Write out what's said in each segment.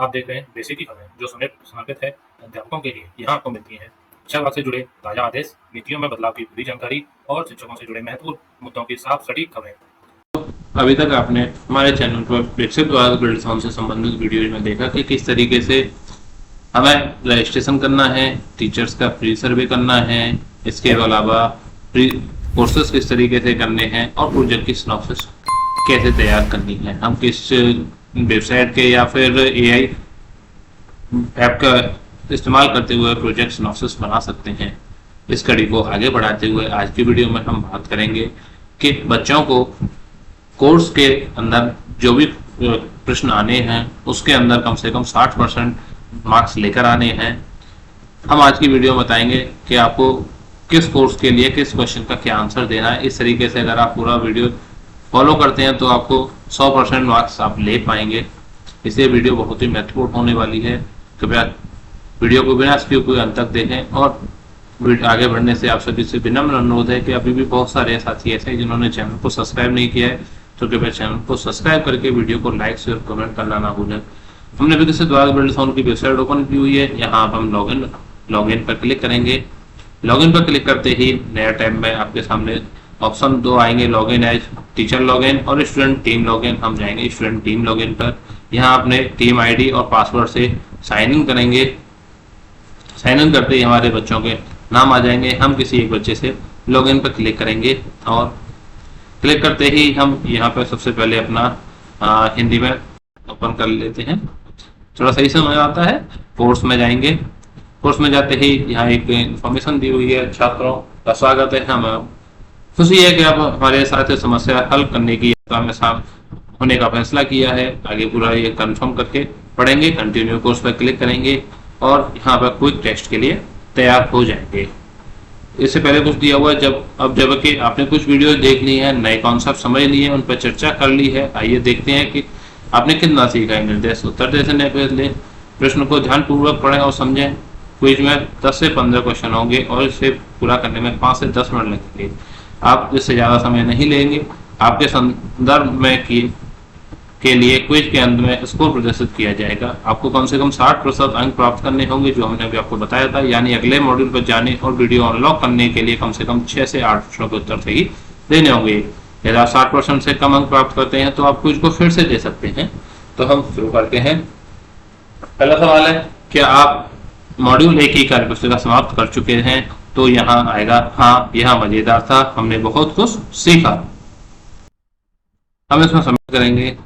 आप देख रहे हैं बेसिक की खबरें जो समर्पित है अध्यापकों के लिए। यहाँ आपको मिलती हैं शिक्षा विभाग से जुड़े ताजा आदेश, नीतियों में बदलाव की पूरी जानकारी और शिक्षकों से जुड़े महत्वपूर्ण मुद्दों की साफ सटीक खबरें। अभी तक आपने हमारे चैनल पर विकसित भारत प्लेटफॉर्म से संबंधित वीडियो में देखा कि किस तरीके से हमें रजिस्ट्रेशन करना है, टीचर्स का प्री सर्वे करना है, इसके अलावा प्री कोर्सेज किस तरीके से करने हैं और प्रोजेक्ट की सिनॉप्सिस कैसे तैयार करनी है। हम किस वेबसाइट के या फिर एआई ऐप का इस्तेमाल करते हुए प्रोजेक्ट सिनॉप्सिस बना सकते हैं। इस कड़ी को आगे बढ़ाते हुए आज की वीडियो में हम बात करेंगे कि बच्चों को कोर्स के अंदर जो भी प्रश्न आने हैं उसके अंदर कम से कम 60% मार्क्स लेकर आने हैं। हम आज की वीडियो में बताएंगे कि आपको किस कोर्स के लिए किस क्वेश्चन का क्या आंसर देना है। इस तरीके से अगर आप पूरा वीडियो फॉलो करते हैं तो आपको 100% मार्क्स आप ले पाएंगे। इसलिए वीडियो बहुत ही महत्वपूर्ण होने वाली है। कृपया वीडियो को बिना स्किप हुए अंत तक देखें और आगे बढ़ने से आप सभी से विनम्र अनुरोध है कि अभी भी बहुत सारे साथी ऐसे हैं जिन्होंने चैनल को सब्सक्राइब नहीं किया है, तो कृपया चैनल को सब्सक्राइब करके वीडियो को लाइक शेयर कमेंट करना ना भूलें। हमने विकसित भारत प्लेटफॉर्म की वेबसाइट ओपन की हुई है। यहाँ आप हम लॉगिन पर क्लिक करेंगे। लॉगिन पर क्लिक करते ही नया टैब में आपके सामने ऑप्शन 2 आएंगे, लॉगिन एज टीचर लॉगिन और स्टूडेंट टीम लॉगिन। हम जाएंगे स्टूडेंट टीम लॉगिन पर। यहाँ अपने टीम आईडी और पासवर्ड से साइन इन करेंगे। साइन इन करते ही हमारे बच्चों के नाम आ जाएंगे। हम किसी एक बच्चे से लॉगिन पर क्लिक करेंगे और क्लिक करते ही हम यहाँ पर सबसे पहले अपना हिंदी में ओपन कर लेते हैं। थोड़ा सही समझ आता है। कोर्स में जाएंगे। कोर्स में जाते ही यहाँ एक इंफॉर्मेशन दी हुई है, छात्रों का स्वागत है। हम खुशी है कि आप हमारे साथ समस्या हल करने की यात्रा में शामिल होने का फैसला किया है। आगे पूरा ये कंफर्म करके पढ़ेंगे। कंटिन्यू कोर्स पर क्लिक करेंगे और यहाँ पर क्विक टेस्ट के लिए तैयार हो जाएंगे। इससे पहले कुछ दिया हुआ है, जबकि आपने कुछ वीडियो देख ली है, नए कॉन्सेप्ट समझ लिए हैं, उन पर चर्चा कर ली है। आइए देखते हैं कि आपने कितना सीखा है। निर्देश उत्तर देने पहले प्रश्न को ध्यानपूर्वक पढ़ें और समझें। क्विज में 10 से 15 क्वेश्चन होंगे और इसे पूरा करने में 5 से 10 मिनट लगेंगे। आप इससे ज़्यादा समय नहीं लेंगे। आपके संदर्भ में के लिए क्विज के अंत में स्कोर प्रदर्शित किया जाएगा। आपको कम से कम 60% अंक प्राप्त करने होंगे, जो हमने अभी आपको बताया था। यानी अगले मॉड्यूल पर जाने और वीडियो अनलॉक करने के लिए कम से कम 6 से 8 प्रश्नों के उत्तर सही देने होंगे। यदि आप 60% से कम अंक प्राप्त करते हैं तो आप क्विज को फिर से दे सकते हैं। तो हम शुरू करते हैं। पहला सवाल है, क्या आप मॉड्यूल 1 की कार्यपुस्तिका समाप्त कर चुके हैं? तो यहाँ आएगा हाँ, यह मजेदार था, हमने बहुत कुछ सीखा। हम इसमें सबमिट करेंगे।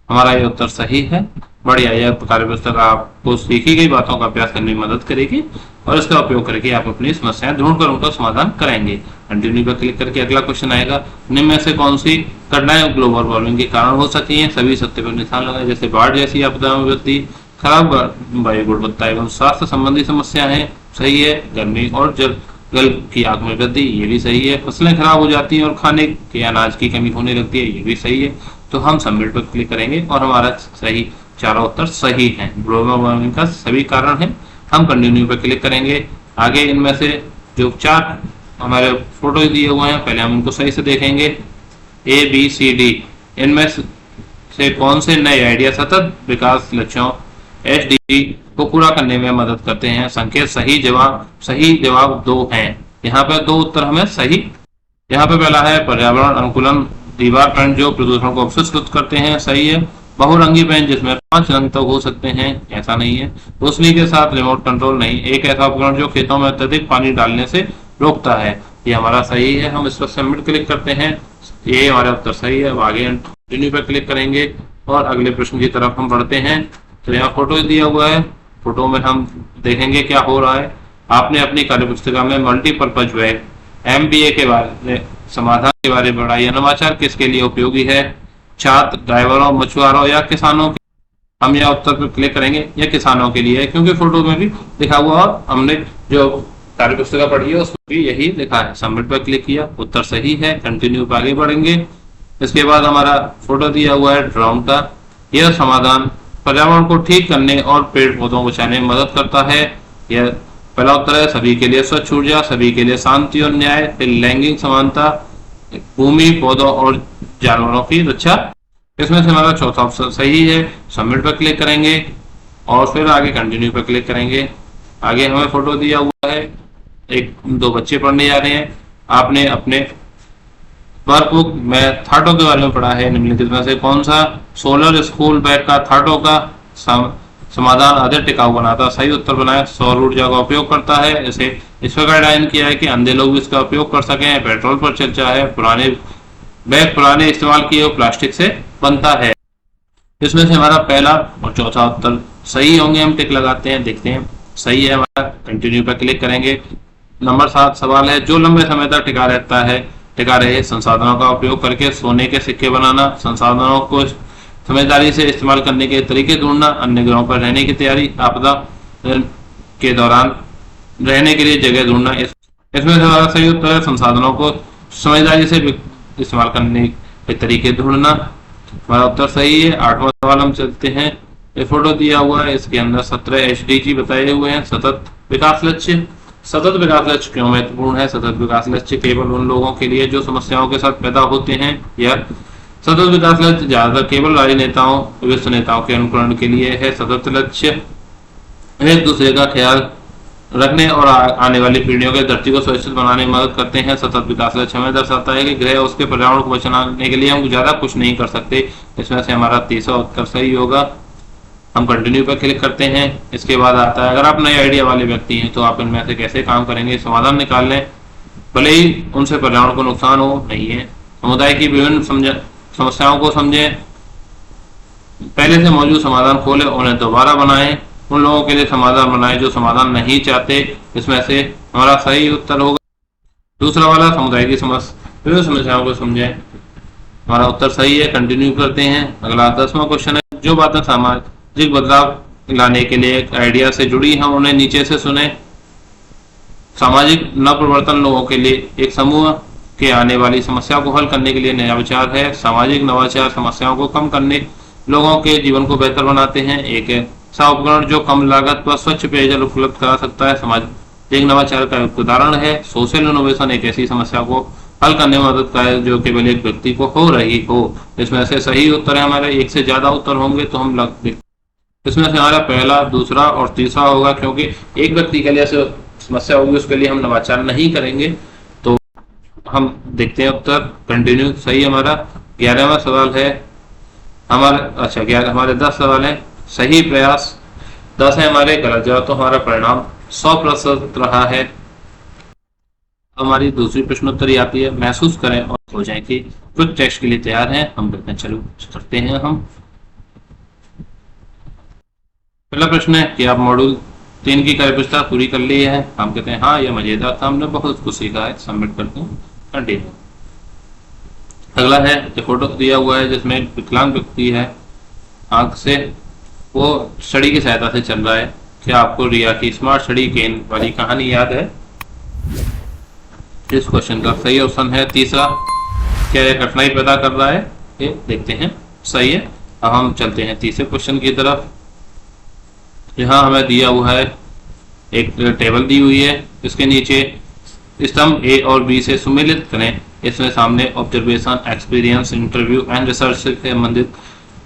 हमारा ये उत्तर सही है। बढ़िया। यह कार्यपुस्तिका आपको सीखी गई बातों का अभ्यास करने में मदद करेगी और इसका उपयोग करके आप अपनी समस्याएं ढूंढकर उनका समाधान कराएंगे। कंटिन्यू पर क्लिक करके अगला क्वेश्चन आएगा, निम्न में से कौन सी घटनाएं ग्लोबल वार्मिंग के कारण हो सकती हैं? सभी सत्य पर निशान लगाए, जैसे बाढ़ जैसी आपदा में वृद्धि, खराब वायु गुणवत्ता एवं स्वास्थ्य संबंधी समस्याएं सही है। गर्मी और जल की आग में वृद्धि, ये भी सही है। फसलें खराब हो जाती हैं और खाने के अनाज की कमी होने लगती है, ये भी सही है। तो हम सबमिट पर क्लिक करेंगे और हमारा सही चारों उत्तर सही हैं। ग्लोबल वार्मिंग का सभी कारण है। हम कंटिन्यू पर क्लिक करेंगे। आगे इनमें से जो 4 हमारे फोटो दिए हुए हैं, पहले हम इनको सही से देखेंगे। ABCD, इनमें से कौन से नए आइडिया सतत विकास लक्ष्यों SDG को पूरा करने में मदद करते हैं? संकेत सही जवाब 2 हैं। यहाँ पर 2 उत्तर हमें सही। यहाँ पे पहला है पर्यावरण अनुकूलन दीवार पेन जो प्रदूषण को अवशोषित करते हैं, सही है। बहुरंगी पेन जिसमें 5 रंग तक हो सकते हैं, ऐसा नहीं है। रोशनी के साथ रिमोट कंट्रोल नहीं। एक ऐसा उपकरण जो खेतों में अत्यधिक पानी डालने से रोकता है, ये हमारा सही है। हम इस पर सबमिट क्लिक करते हैं। ये हमारा उत्तर सही है। अब आगे कंटिन्यू पर क्लिक करेंगे और अगले प्रश्न की तरफ हम बढ़ते हैं। तो यहाँ फोटो दिया हुआ है। फोटो में हम देखेंगे क्या हो रहा है। आपने अपनी कार्यपुस्तिका में मल्टीपर्पज बैग MBA के बारे समाधान के बारे में पढ़ाई। नवाचार किसके लिए उपयोगी है? छात्र, ड्राइवरों, मछुआरों या किसानों के? हम यह उत्तर पर क्लिक करेंगे। यह किसानों के लिए है क्योंकि फोटो में भी लिखा हुआ और हमने जो कार्यपुस्तिका पढ़ी है उसमें भी यही लिखा है। सबमिट पर क्लिक किया, उत्तर सही है। कंटिन्यू पर आगे बढ़ेंगे। इसके बाद हमारा फोटो दिया हुआ है ड्रोन का। यह समाधान पर्यावरण को ठीक करने और पेड़ पौधों को बचाने में मदद करता है। यह पहला उत्तर है। सभी के लिए स्वच्छ ऊर्जा, सभी के लिए शांति और न्याय, फिर लैंगिक समानता, भूमि, पौधों और जानवरों की रक्षा। इसमें से हमारा चौथा ऑप्शन सही है। सबमिट पर क्लिक करेंगे। और फिर आगे कंटिन्यू पर क्लिक करेंगे। आगे हमें फोटो दिया हुआ है, एक दो बच्चे पढ़ने जा रहे हैं। आपने अपने वर्कबुक में थाटों के बारे में पढ़ा है, निम्नलिखित में से कौन सा सोलर स्कूल बैग का थाटों का समाधान अधिक टिकाऊ बनाता है? सही उत्तर बनाए। सौर ऊर्जा का उपयोग करता है। इसे इस प्रकार डिजाइन किया है कि अंधे लोग भी इसका उपयोग कर सकें। पेट्रोल पर चलता है। पुराने इस्तेमाल किए हुए प्लास्टिक से बनता है। इसमें से हमारा पहला और चौथा उत्तर सही होंगे। हम टिक लगाते हैं, देखते हैं सही है हमारा। कंटिन्यू पर क्लिक करेंगे। नंबर 7 सवाल है, जो लंबे समय तक टिका रहे संसाधनों का उपयोग करके सोने के सिक्के बनाना, संसाधनों को समझदारी से इस्तेमाल करने के तरीके ढूंढना, अन्य ग्रहों पर रहने की तैयारी, आपदा के दौरान रहने के लिए जगह ढूंढना। इसमें से हमारा सही उत्तर है संसाधनों को समझदारी से इस्तेमाल करने के तरीके ढूंढना। हमारा उत्तर सही है। 8वां सवाल हम चलते हैं। ये फोटो दिया हुआ है, इसके अंदर 17 SDG बताए हुए हैं, सतत विकास लक्ष्य। सतत विकास लक्ष्य क्यों महत्वपूर्ण है? सतत विकास लक्ष्य केवल उन लोगों के लिए जो समस्याओं के साथ पैदा होते हैं, या सतत विकास लक्ष्य ज्यादातर केवल राजनेताओं, विश्व नेताओं के अनुकरण के लिए है। सतत लक्ष्य एक दूसरे का ख्याल रखने और आने वाली पीढ़ियों के धरती को सुरक्षित बनाने में मदद करते हैं। सतत विकास लक्ष्य हमें दर्शाता है कि ग्रह उसके पर्यावरण को बचाने के लिए हम ज्यादा कुछ नहीं कर सकते। इसमें से हमारा तीसरा उत्तर सही होगा। हम कंटिन्यू पर क्लिक करते हैं। इसके बाद आता है, अगर आप नए आइडिया वाले व्यक्ति हैं तो आप इनमें से कैसे काम करेंगे? समाधान निकाल लें, भले ही उनसे पर्यावरण को नुकसान हो नहीं है। समुदाय की विभिन्न समस्याओं को समझें, पहले से मौजूद समाधान खोलें, उन्हें दोबारा बनाएं, उन लोगों के लिए समाधान बनाएं जो समाधान नहीं चाहते। इसमें से हमारा सही उत्तर होगा दूसरा वाला, समुदाय की विभिन्न समस्याओं को समझें। हमारा उत्तर सही है। कंटिन्यू करते हैं। अगला 10वां क्वेश्चन है, जो बातें सामाजिक बदलाव लाने के लिए एक आइडिया से जुड़ी हैं उन्हें नीचे से सुने। सामाजिक नवप्रवर्तन लोगों के लिए एक समूह के आने वाली समस्या को हल करने के लिए नया विचार है। सामाजिक नवाचार समस्याओं को कम करने, लोगों के जीवन को बेहतर बनाते हैं। एक ऐसा उपकरण जो कम लागत पर स्वच्छ पेयजल उपलब्ध करा सकता है, सामाजिक नवाचार का एक उदाहरण है। सोशल इनोवेशन एक ऐसी समस्या को हल करने में मदद का है जो केवल एक व्यक्ति को हो रही हो। इसमें से सही उत्तर है हमारे, एक से ज्यादा उत्तर होंगे तो हम इसमें से हमारा पहला, दूसरा और तीसरा होगा, क्योंकि एक व्यक्ति के लिए समस्या होगी उसके लिए हम नवाचार नहीं करेंगे। तो हम देखते हैं उत्तर। कंटिन्यू सही हमारा। 11वां सवाल है हमारे 10 सवाल है, सही प्रयास 10 है हमारे, गलत जवाब तो हमारा परिणाम 100% रहा है। हमारी दूसरी प्रश्नोत्तरी आती है, महसूस करें और हो जाए कि कुछ टेक्स्ट के लिए तैयार हैं। हम कहते हैं चलो करते हैं। हम पहला प्रश्न है कि आप मॉड्यूल 3 की कार्यपुस्तिका पूरी कर ली है? हम कहते हैं हाँ, यह मजेदार था, हमने बहुत कुछ सीखा है। सबमिट करते हैं, कंटिन्यू। अगला है, जो फोटो दिया हुआ है जिसमें विकलांग व्यक्ति है, आंख से वो छड़ी की सहायता से चल रहा है। क्या आपको रिया की स्मार्ट छड़ी गेंद वाली कहानी याद है? इस क्वेश्चन का सही ऑप्शन है तीसरा। क्या यह कठिनाई पैदा कर रहा है? ये देखते हैं, सही है। अब हम चलते हैं तीसरे क्वेश्चन की तरफ। यहाँ हमें दिया हुआ है, एक टेबल दी हुई है, इसके नीचे स्तंभ ए और बी से सुमेलित करें। इसमें सामने observation, experience, interview and research से संबंधित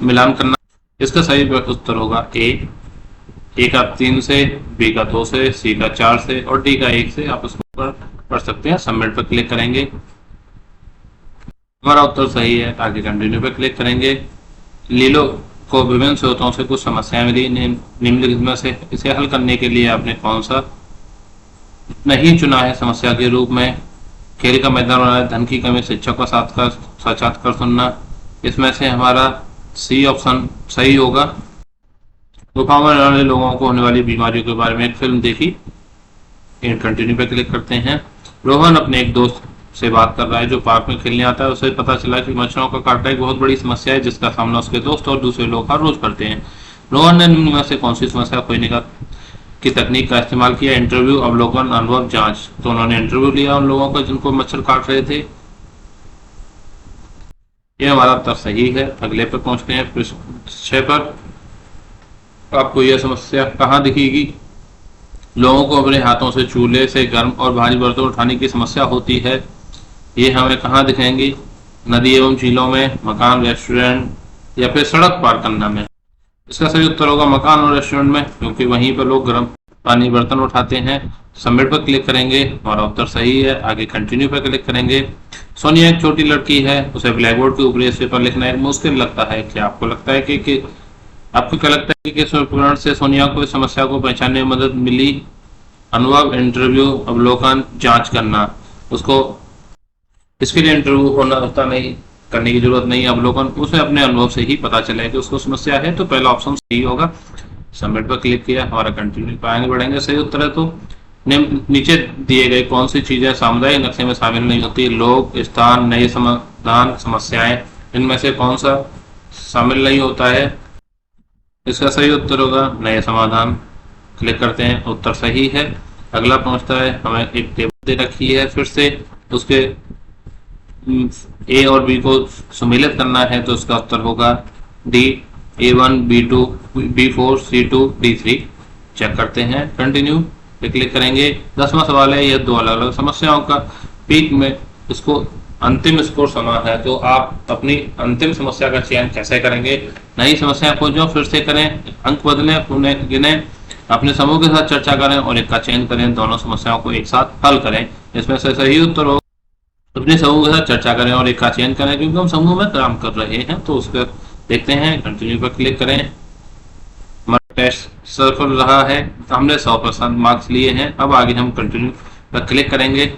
मिलान करना। इसका सही उत्तर होगा ए का 3 से, बी का 2 से, सी का 4 से और डी का 1 से। आप इसको पढ़ सकते हैं। सबमिट पर क्लिक करेंगे, हमारा उत्तर सही है। आगे कंटिन्यू पर क्लिक करेंगे। लीलो को विभिन्न स्रोतों से कुछ समस्याएं मिली, निम्नलिखित में से इसे हल करने के लिए आपने कौन सा नहीं चुना है समस्या के रूप में? खेल का मैदान बनाना, धन की कमी, शिक्षक का साक्षात्कार सुनना। इसमें से हमारा सी ऑप्शन सही होगा। गुफाओं में रहने वाले लोगों को होने वाली बीमारियों के बारे में एक फिल्म देखी। कंटिन्यू पे क्लिक करते हैं। रोहन अपने एक दोस्त से बात कर रहा है जो पार्क में खेलने आता है। उसे पता चला कि मच्छरों का काटना एक बहुत बड़ी समस्या है जिसका सामना उसके दोस्त और दूसरे लोग हर रोज करते हैं। रोहन ने निम्न में से कौन सी समस्या खोजने की तकनीक का इस्तेमाल किया? इंटरव्यू, अवलोकन, अनुभव, जांच। तो उन्होंने इंटरव्यू लिया उन लोगों का जिनको मच्छर काट रहे थे। यह हमारा उत्तर सही है। अगले पर पहुंचते हैं, पृष्ठ 6 पर। आपको यह समस्या कहाँ दिखेगी? लोगों को अपने हाथों से चूल्हे से गर्म और भारी बर्तन उठाने की समस्या होती है। ये हमें कहाँ दिखेंगी? नदी एवं झीलों में, मकान, रेस्टोरेंट या फिर सड़क पार करना में। इसका सही उत्तर होगा मकान और रेस्टोरेंट में, क्योंकि वहीं पर लोग गर्म पानी बर्तन उठाते हैं। सबमिट पर क्लिक करेंगे, हमारा उत्तर सही है। आगे कंटिन्यू पर क्लिक करेंगे। सोनिया एक छोटी लड़की है, उसे ब्लैक बोर्ड के ऊपर इस पेपर लिखना एक मुश्किल लगता है। क्या आपको लगता है कि आपको क्या लगता है कि किस उपकरण से सोनिया को इस समस्या को पहचानने में मदद मिली? अनुभव, इंटरव्यू, अवलोकन, जांच करना। उसको इसके लिए इंटरव्यू होना होता नहीं, करने की जरूरत नहीं। अवलोकन, उसे अपने अनुभव से ही पता चले कि उसको समस्या है, तो पहला ऑप्शन सही होगा। सबमिट पर क्लिक किया, हमारा कंटिन्यू पर आगे बढ़ेंगे। सही उत्तर है तो नीचे दिए गए कौन सी चीजें सामुदायिक नक्शे में शामिल नहीं होती? लोग, स्थान, नए समाधान, समस्याएं। इनमें से कौन सा शामिल नहीं होता है? इसका सही उत्तर होगा नए समाधान। क्लिक करते हैं, उत्तर सही है। अगला पहुंचता है, हमें एक टेबल दे रखी है, फिर से उसके ए और बी को सम्मिलित करना है, तो उसका उत्तर होगा D, A1, B2, B4, C2, D3। Check करते हैं, कंटिन्यू पे क्लिक करेंगे। 10वां सवाल है, यह दो अलग अलग समस्याओं का पीक में इसको अंतिम स्कोर समान है, तो आप अपनी अंतिम समस्या का चयन कैसे करेंगे? नई समस्या खोजो, फिर से करें, अंक बदलें, पुनः गिने, अपने समूह के साथ चर्चा करें और एक का चयन करें, दोनों समस्याओं को एक साथ हल करें। इसमें से सही उत्तर हो अपने समूह के साथ चर्चा करें और एक का चयन करें, क्योंकि हम समूह में काम कर रहे हैं। तो उस पर देखते हैं, कंटिन्यू पर क्लिक करें। हमारा टेस्ट सफल रहा है, हमने 100% मार्क्स लिए हैं। अब आगे हम कंटिन्यू पर क्लिक करेंगे।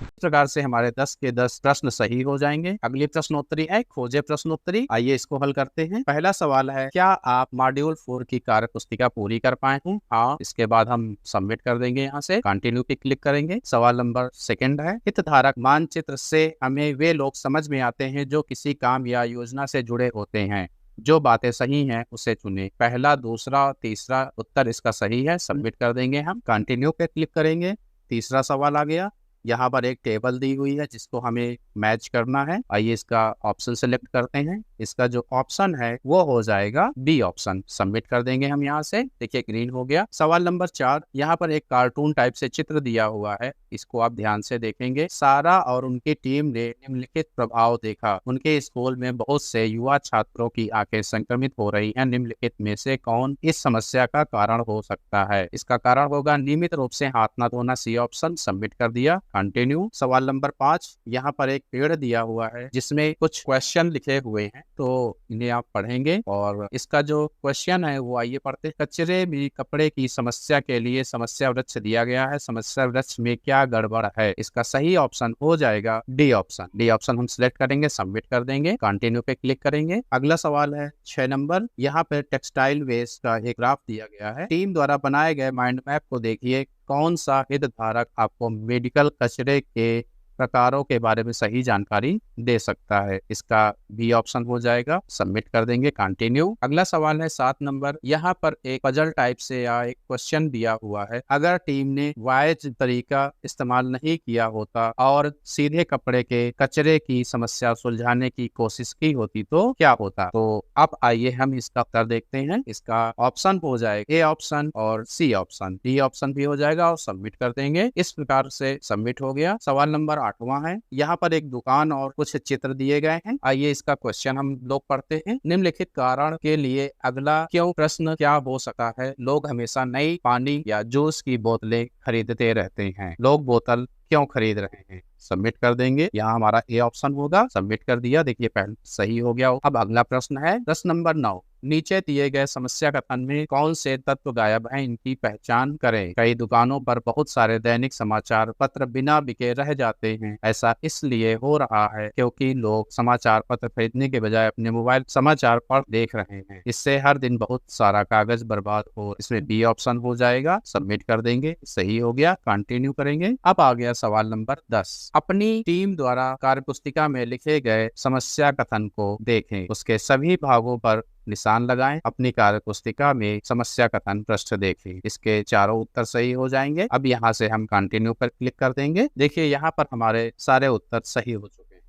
इस प्रकार से हमारे 10 के 10 प्रश्न सही हो जाएंगे। अगली प्रश्नोत्तरी है खोजे प्रश्नोत्तरी। आइए इसको हल करते हैं। पहला सवाल है, क्या आप मॉड्यूल 4 की कार्य पुस्तिका पूरी कर पाए हैं? हाँ। इसके बाद हम सबमिट कर देंगे, यहाँ से कंटिन्यू पे क्लिक करेंगे। सवाल नंबर सेकंड है, हितधारक मानचित्र से हमें वे लोग समझ में आते हैं जो किसी काम या योजना से जुड़े होते हैं। जो बातें सही हैं उसे चुने। पहला, दूसरा, तीसरा उत्तर इसका सही है। सबमिट कर देंगे हम, कंटिन्यू पे क्लिक करेंगे। तीसरा सवाल आ गया, यहाँ पर एक टेबल दी हुई है जिसको हमें मैच करना है। आइए इसका ऑप्शन सेलेक्ट करते हैं। इसका जो ऑप्शन है वो हो जाएगा बी ऑप्शन। सबमिट कर देंगे हम, यहाँ से देखिए ग्रीन हो गया। सवाल नंबर 4, यहाँ पर एक कार्टून टाइप से चित्र दिया हुआ है, इसको आप ध्यान से देखेंगे। सारा और उनकी टीम ने निम्नलिखित प्रभाव देखा। उनके स्कूल में बहुत से युवा छात्रों की आंखें संक्रमित हो रही हैं। निम्नलिखित में से कौन इस समस्या का कारण हो सकता है? इसका कारण होगा नियमित रूप से हाथ ना धोना, सी ऑप्शन। सबमिट कर दिया, कंटिन्यू। सवाल नंबर 5, यहाँ पर एक पेड़ दिया हुआ है जिसमें कुछ क्वेश्चन लिखे हुए हैं, तो इन्हें आप पढ़ेंगे और इसका जो क्वेश्चन है वो आइए पढ़ते हैं। कचरे में कपड़े की समस्या के लिए समस्या वृक्ष दिया गया है, समस्या वृक्ष में क्या गड़बड़ है? इसका सही ऑप्शन हो जाएगा डी ऑप्शन। डी ऑप्शन हम सिलेक्ट करेंगे, सबमिट कर देंगे, कंटिन्यू पे क्लिक करेंगे। अगला सवाल है 6 नंबर, यहाँ पे टेक्सटाइल वेस्ट का एक ग्राफ दिया गया है। टीम द्वारा बनाए गए माइंड मैप को देखिए, कौन सा हितधारक आपको मेडिकल कचरे के प्रकारों के बारे में सही जानकारी दे सकता है? इसका बी ऑप्शन हो जाएगा। सबमिट कर देंगे, कंटिन्यू। अगला सवाल है 7 नंबर, यहाँ पर एक पजल टाइप से या एक क्वेश्चन दिया हुआ है। अगर टीम ने वाइज तरीका इस्तेमाल नहीं किया होता और सीधे कपड़े के कचरे की समस्या सुलझाने की कोशिश की होती तो क्या होता? तो अब आइए हम इसका उत्तर देखते हैं। इसका ऑप्शन हो जाएगा ए ऑप्शन और सी ऑप्शन। डी ऑप्शन भी हो जाएगा और सबमिट कर देंगे। इस प्रकार से सबमिट हो गया। सवाल नंबर 8वां है, यहाँ पर एक दुकान और कुछ चित्र दिए गए हैं। आइए इसका क्वेश्चन हम लोग पढ़ते हैं। निम्नलिखित कारण के लिए अगला क्यों प्रश्न क्या हो सकता है? लोग हमेशा नई पानी या जूस की बोतलें खरीदते रहते हैं। लोग बोतल क्यों खरीद रहे हैं? सबमिट कर देंगे, यहाँ हमारा ए ऑप्शन होगा। सबमिट कर दिया, देखिए पहले सही हो गया। अब अगला प्रश्न है प्रश्न नंबर 9, नीचे दिए गए समस्या कथन में कौन से तत्व गायब हैं, इनकी पहचान करें। कई दुकानों पर बहुत सारे दैनिक समाचार पत्र बिना बिके रह जाते हैं। ऐसा इसलिए हो रहा है क्योंकि लोग समाचार पत्र खरीदने के बजाय अपने मोबाइल समाचार पढ़ देख रहे हैं। इससे हर दिन बहुत सारा कागज बर्बाद हो। इसमें बी ऑप्शन हो जाएगा। सबमिट कर देंगे, सही हो गया, कंटिन्यू करेंगे। अब आ गया सवाल नंबर 10, अपनी टीम द्वारा कार्यपुस्तिका में लिखे गए समस्या कथन को देखें, उसके सभी भागों पर निशान लगाएं। अपनी कार्य पुस्तिका में समस्या कथन पृष्ठ देखें। इसके चारों उत्तर सही हो जाएंगे। अब यहाँ से हम कंटिन्यू पर क्लिक कर देंगे। देखिए यहाँ पर हमारे सारे उत्तर सही हो चुके हैं।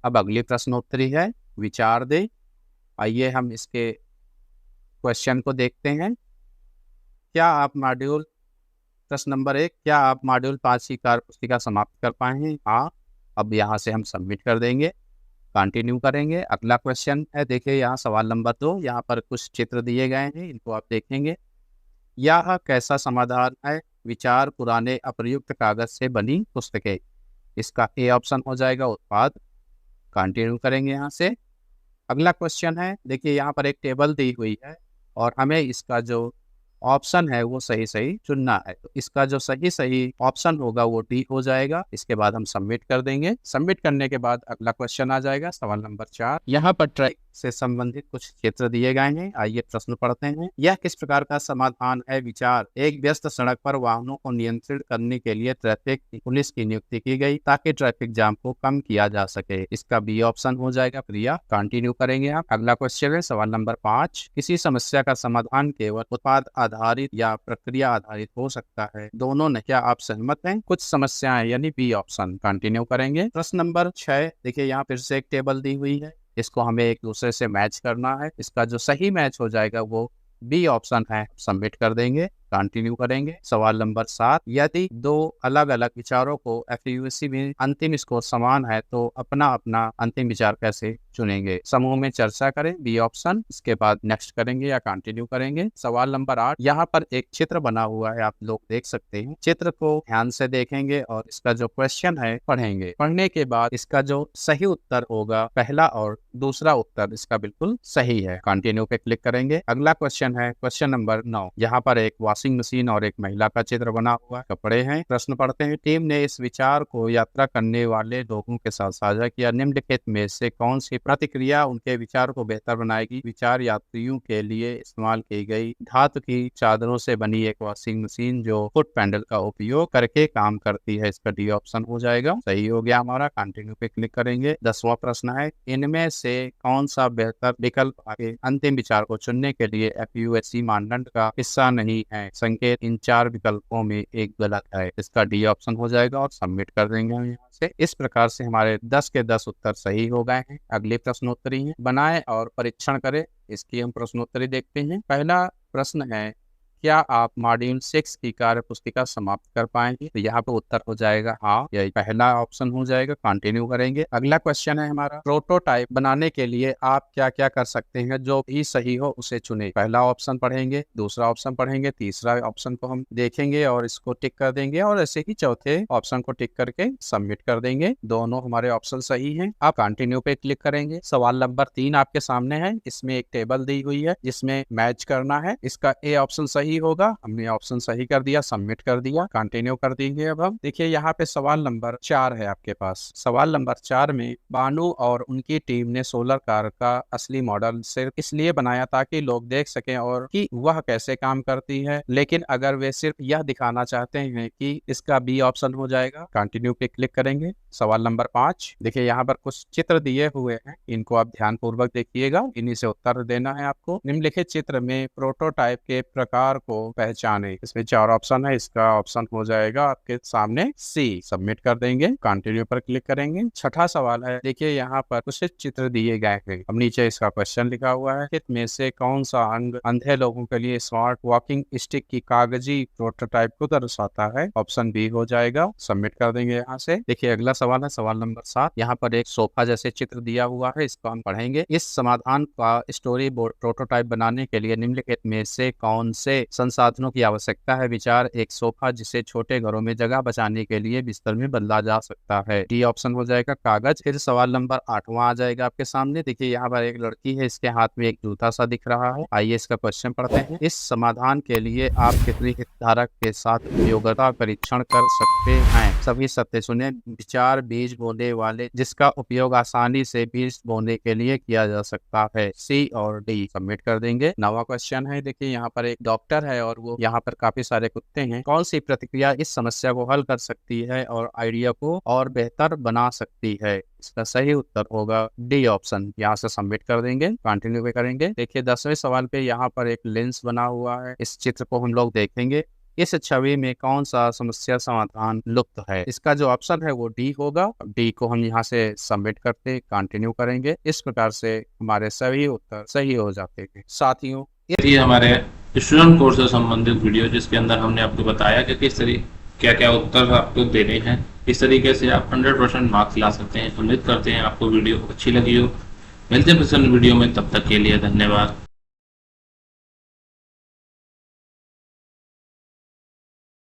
अब अगली प्रश्नोत्तरी है विचार दे। आइए हम इसके क्वेश्चन को देखते हैं। क्या आप मॉड्यूल प्रश्न नंबर 1, क्या आप मॉड्यूल 5 की कार्य पुस्तिका समाप्त कर पाए हैं? हाँ। अब यहाँ से हम सबमिट कर देंगे। कंटिन्यू करेंगे। अगला क्वेश्चन है, देखिए यहाँ सवाल नंबर 2, यहाँ पर कुछ चित्र दिए गए हैं, इनको आप देखेंगे। यह कैसा समाधान है? विचार पुराने अप्रयुक्त कागज से बनी पुस्तकें। इसका ए ऑप्शन हो जाएगा उत्पाद। कंटिन्यू करेंगे यहाँ से। अगला क्वेश्चन है, देखिए यहाँ पर एक टेबल दी हुई है और हमें इसका जो ऑप्शन है वो सही सही चुनना है। तो इसका जो सही सही ऑप्शन होगा वो डी हो जाएगा। इसके बाद हम सबमिट कर देंगे। सबमिट करने के बाद अगला क्वेश्चन आ जाएगा सवाल नंबर 4। यहाँ पर ट्रैफिक से संबंधित कुछ क्षेत्र दिए गए हैं। आइए प्रश्न पढ़ते हैं। यह किस प्रकार का समाधान है? विचार, एक व्यस्त सड़क पर वाहनों को नियंत्रित करने के लिए ट्रैफिक पुलिस की नियुक्ति की गई ताकि ट्रैफिक जाम को कम किया जा सके। इसका बी ऑप्शन हो जाएगा क्रिया। कंटिन्यू करेंगे आप। अगला क्वेश्चन है सवाल नंबर 5। किसी समस्या का समाधान केवल उत्पाद आधारित या प्रक्रिया आधारित हो सकता है, दोनों नहीं। क्या आप सहमत हैं? कुछ समस्याएं, यानी बी ऑप्शन। कंटिन्यू करेंगे। प्रश्न नंबर 6, देखिए यहाँ फिर से एक टेबल दी हुई है, इसको हमें एक दूसरे से मैच करना है। इसका जो सही मैच हो जाएगा वो बी ऑप्शन है। सबमिट कर देंगे। कंटिन्यू करेंगे। सवाल नंबर 7, यदि दो अलग अलग विचारों को एफयूसी में अंतिम स्कोर समान है तो अपना अपना अंतिम विचार कैसे चुनेंगे? समूह में चर्चा करें, बी ऑप्शन। इसके बाद नेक्स्ट करेंगे या कंटिन्यू करेंगे। सवाल नंबर 8, यहाँ पर एक चित्र बना हुआ है, आप लोग देख सकते हैं। चित्र को ध्यान से देखेंगे और इसका जो क्वेश्चन है पढ़ेंगे। पढ़ने के बाद इसका जो सही उत्तर होगा, पहला और दूसरा उत्तर इसका बिल्कुल सही है। कंटिन्यू पे क्लिक करेंगे। अगला क्वेश्चन है क्वेश्चन नंबर 9। यहाँ पर एक वॉशिंग मशीन और एक महिला का चित्र बना हुआ है, कपड़े हैं। प्रश्न पढ़ते हैं। टीम ने इस विचार को यात्रा करने वाले लोगों के साथ साझा किया। निम्नलिखित में से कौन सी प्रतिक्रिया उनके विचार को बेहतर बनाएगी? विचार, यात्रियों के लिए इस्तेमाल की गई धातु की चादरों से बनी एक वॉशिंग मशीन जो फुट पैडल का उपयोग करके काम करती है। इसका डी ऑप्शन हो जाएगा। सही हो गया हमारा। कंटिन्यू पे क्लिक करेंगे। 10वां प्रश्न है, इनमें से कौन सा बेहतर विकल्प आपके अंतिम विचार को चुनने के लिए एफयूएससी मानदंड का हिस्सा नहीं है? संकेत, इन 4 विकल्पों में एक गलत है। इसका डी ऑप्शन हो जाएगा और सबमिट कर देंगे हम यहाँ से। इस प्रकार से हमारे 10 के 10 उत्तर सही हो गए हैं। अगली प्रश्नोत्तरी है, बनाए और परीक्षण करें। इसकी हम प्रश्नोत्तरी देखते हैं। पहला प्रश्न है, क्या आप मॉड्यूल 6 की कार्य पुस्तिका समाप्त कर पाएंगे? तो यहाँ पे उत्तर हो जाएगा हाँ, यही पहला ऑप्शन हो जाएगा। कंटिन्यू करेंगे। अगला क्वेश्चन है हमारा, प्रोटोटाइप बनाने के लिए आप क्या क्या कर सकते हैं? जो भी सही हो उसे चुने। पहला ऑप्शन पढ़ेंगे, दूसरा ऑप्शन पढ़ेंगे, तीसरा ऑप्शन को हम देखेंगे और इसको टिक कर देंगे और ऐसे ही चौथे ऑप्शन को टिक करके सबमिट कर देंगे। दोनों हमारे ऑप्शन सही है। आप कंटिन्यू पे क्लिक करेंगे। सवाल नंबर 3 आपके सामने है। इसमें एक टेबल दी हुई है जिसमें मैच करना है। इसका ए ऑप्शन सही होगा। हमने ऑप्शन सही कर दिया, सबमिट कर दिया। कंटिन्यू कर देंगे। अब हम देखिए यहाँ पे सवाल नंबर 4 है आपके पास। सवाल नंबर 4 में बानू और उनकी टीम ने सोलर कार का असली मॉडल सिर्फ इसलिए बनाया ताकि लोग देख सकें और कि वह कैसे काम करती है, लेकिन अगर वे सिर्फ यह दिखाना चाहते हैं कि इसका बी ऑप्शन हो जाएगा। कंटिन्यू पे क्लिक करेंगे। सवाल नंबर 5, देखिए यहाँ पर कुछ चित्र दिए हुए हैं, इनको आप ध्यान पूर्वक देखिएगा, इन्हीं से उत्तर देना है आपको। निम्नलिखित चित्र में प्रोटोटाइप के प्रकार को पहचाने। इसमें 4 ऑप्शन है, इसका ऑप्शन हो जाएगा आपके सामने सी। सबमिट कर देंगे। कंटिन्यू पर क्लिक करेंगे। छठा सवाल है, देखिए यहाँ पर कुछ चित्र दिए गए हैं। अब नीचे इसका क्वेश्चन लिखा हुआ है, में से कौन सा अंग अंधे लोगों के लिए स्मार्ट वॉकिंग स्टिक की कागजी प्रोटोटाइप को दर्शाता है? ऑप्शन बी हो जाएगा। सबमिट कर देंगे यहाँ से। देखिए अगला सवाल है सवाल नंबर 7। यहाँ पर एक सोफा जैसे चित्र दिया हुआ है, इसको हम पढ़ेंगे। इस समाधान का स्टोरी बोर्ड प्रोटोटाइप बनाने के लिए निम्नलिखित में से कौन से संसाधनों की आवश्यकता है? विचार, एक सोफा जिसे छोटे घरों में जगह बचाने के लिए बिस्तर में बदला जा सकता है। डी ऑप्शन हो जाएगा कागज। फिर सवाल नंबर 8वां आ जाएगा आपके सामने। देखिए यहाँ पर एक लड़की है, इसके हाथ में एक जूता सा दिख रहा है। आइए इसका क्वेश्चन पढ़ते हैं। इस समाधान के लिए आप कितनी हितधारक के साथ योग्यता परीक्षण कर सकते हैं? सभी सत्य सुने। विचार, बीज बोने वाले जिसका उपयोग आसानी से बीज बोने के लिए किया जा सकता है। सी और डी। सबमिट कर देंगे। 9वां क्वेश्चन है, देखिए यहाँ पर एक डॉक्टर है और वो यहाँ पर काफी सारे कुत्ते हैं। कौन सी प्रतिक्रिया इस समस्या को हल कर सकती है और आइडिया को और बेहतर बना सकती है? इसका सही उत्तर होगा डी ऑप्शन। यहाँ से सबमिट कर देंगे। कंटिन्यू पे करेंगे। देखिए 10वें सवाल पे यहाँ पर एक लेंस बना हुआ है, इस चित्र को हम लोग देखेंगे। इस छवि में कौन सा समस्या समाधान लुप्त है? इसका जो ऑप्शन है वो डी होगा। डी को हम यहाँ से सबमिट करते कंटिन्यू करेंगे। इस प्रकार से हमारे सभी उत्तर सही हो जाते हैं। साथियों, ये हमारे स्टूडेंट कोर्स से संबंधित वीडियो जिसके अंदर हमने आपको बताया कि किस तरीके क्या क्या उत्तर आपको देने हैं इस तरीके से आप 100% मार्क्स ला सकते हैं। उम्मीद करते हैं आपको वीडियो अच्छी लगी हो। मिलते हैं फिर वीडियो में, तब तक के लिए धन्यवाद।